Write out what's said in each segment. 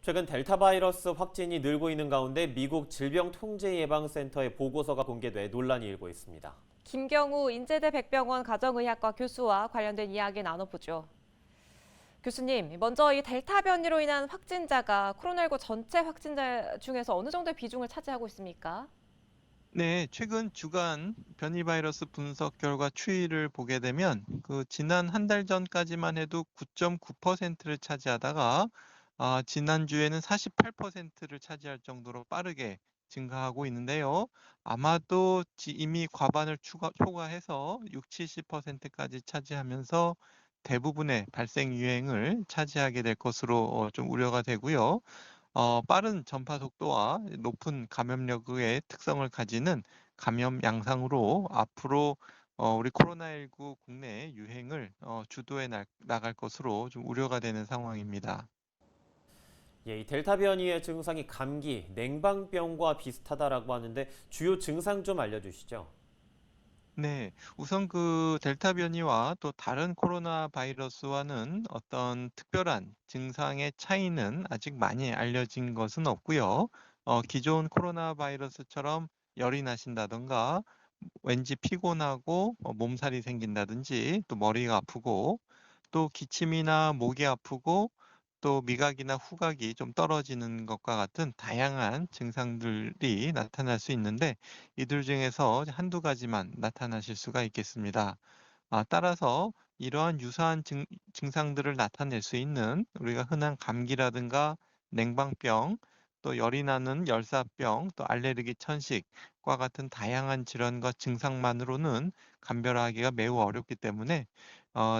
최근 델타 바이러스 확진이 늘고 있는 가운데 미국 질병통제예방센터의 보고서가 공개돼 논란이 일고 있습니다. 김경우 인제대 백병원 가정의학과 교수와 관련된 이야기 나눠보죠. 교수님, 먼저 이 델타 변이로 인한 확진자가 코로나19 전체 확진자 중에서 어느 정도의 비중을 차지하고 있습니까? 네, 최근 주간 변이 바이러스 분석 결과 추이를 보게 되면 지난 한 달 전까지만 해도 9.9%를 차지하다가 지난주에는 48%를 차지할 정도로 빠르게 증가하고 있는데요. 아마도 이미 과반을 초과해서 6, 70%까지 차지하면서 대부분의 발생 유행을 차지하게 될 것으로 좀 우려가 되고요. 빠른 전파 속도와 높은 감염력의 특성을 가지는 감염 양상으로 앞으로 우리 코로나19 국내 유행을 주도해 나갈 것으로 좀 우려가 되는 상황입니다. 이 델타 변이의 증상이 감기, 냉방병과 비슷하다라고 하는데 주요 증상 좀 알려주시죠. 네, 우선 델타 변이와 또 다른 코로나 바이러스와는 어떤 특별한 증상의 차이는 아직 많이 알려진 것은 없고요. 기존 코로나 바이러스처럼 열이 나신다던가 왠지 피곤하고 몸살이 생긴다든지 또 머리가 아프고 또 기침이나 목이 아프고 또 미각이나 후각이 좀 떨어지는 것과 같은 다양한 증상들이 나타날 수 있는데 이들 중에서 한두 가지만 나타나실 수가 있겠습니다. 따라서 이러한 유사한 증상들을 나타낼 수 있는 우리가 흔한 감기라든가 냉방병, 또 열이 나는 열사병, 또 알레르기 천식과 같은 다양한 질환과 증상만으로는 감별하기가 매우 어렵기 때문에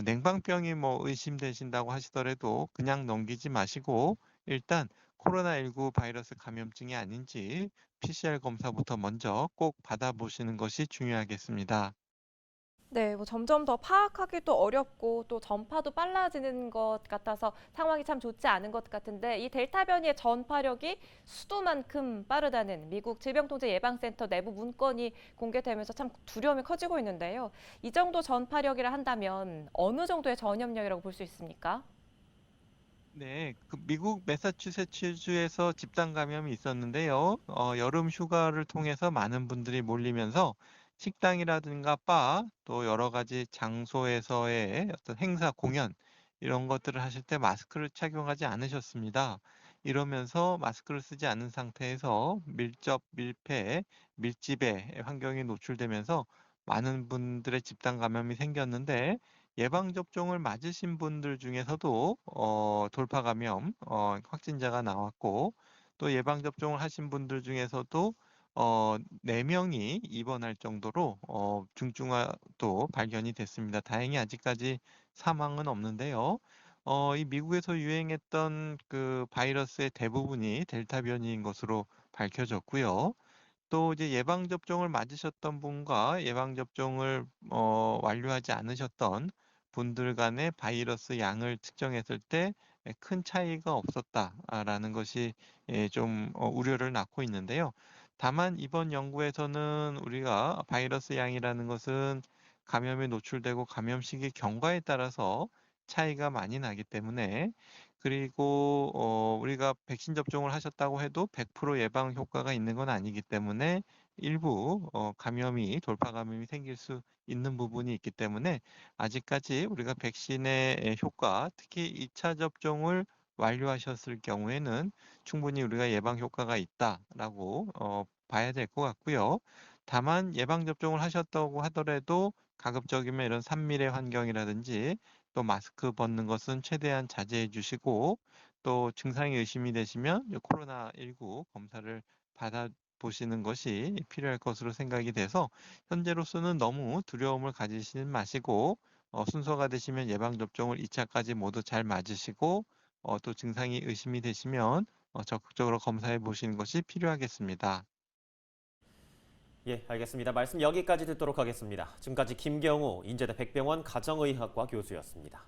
냉방병이 의심되신다고 하시더라도 그냥 넘기지 마시고 일단 코로나19 바이러스 감염증이 아닌지 PCR 검사부터 먼저 꼭 받아보시는 것이 중요하겠습니다. 네, 점점 더 파악하기도 어렵고 또 전파도 빨라지는 것 같아서 상황이 참 좋지 않은 것 같은데 이 델타 변이의 전파력이 수도만큼 빠르다는 미국 질병통제예방센터 내부 문건이 공개되면서 참 두려움이 커지고 있는데요. 이 정도 전파력이라 한다면 어느 정도의 전염력이라고 볼 수 있습니까? 네, 미국 매사추세츠주에서 집단 감염이 있었는데요. 여름 휴가를 통해서 많은 분들이 몰리면서 식당이라든가 바, 또 여러 가지 장소에서의 어떤 행사, 공연, 이런 것들을 하실 때 마스크를 착용하지 않으셨습니다. 이러면서 마스크를 쓰지 않은 상태에서 밀접, 밀폐, 밀집의 환경에 노출되면서 많은 분들의 집단 감염이 생겼는데 예방접종을 맞으신 분들 중에서도 돌파 감염 확진자가 나왔고 또 예방접종을 하신 분들 중에서도 4명이 입원할 정도로 중증화도 발견이 됐습니다. 다행히 아직까지 사망은 없는데요. 이 미국에서 유행했던 바이러스의 대부분이 델타 변이인 것으로 밝혀졌고요. 또 이제 예방접종을 맞으셨던 분과 예방접종을 완료하지 않으셨던 분들 간의 바이러스 양을 측정했을 때 큰 차이가 없었다라는 것이 좀 우려를 낳고 있는데요. 다만 이번 연구에서는 우리가 바이러스 양이라는 것은 감염에 노출되고 감염 시기 경과에 따라서 차이가 많이 나기 때문에 그리고 우리가 백신 접종을 하셨다고 해도 100% 예방 효과가 있는 건 아니기 때문에 일부 감염이 돌파 감염이 생길 수 있는 부분이 있기 때문에 아직까지 우리가 백신의 효과, 특히 2차 접종을 완료하셨을 경우에는 충분히 우리가 예방 효과가 있다라고 봐야 될 것 같고요. 다만 예방 접종을 하셨다고 하더라도 가급적이면 이런 산밀의 환경이라든지 또 마스크 벗는 것은 최대한 자제해 주시고 또 증상이 의심이 되시면 코로나19 검사를 받아 보시는 것이 필요할 것으로 생각이 돼서 현재로서는 너무 두려움을 가지시는 마시고 순서가 되시면 예방접종을 2차까지 모두 잘 맞으시고 또 증상이 의심이 되시면 적극적으로 검사해 보시는 것이 필요하겠습니다. 예, 알겠습니다. 말씀 여기까지 듣도록 하겠습니다. 지금까지 김경우 인제대 백병원 가정의학과 교수였습니다.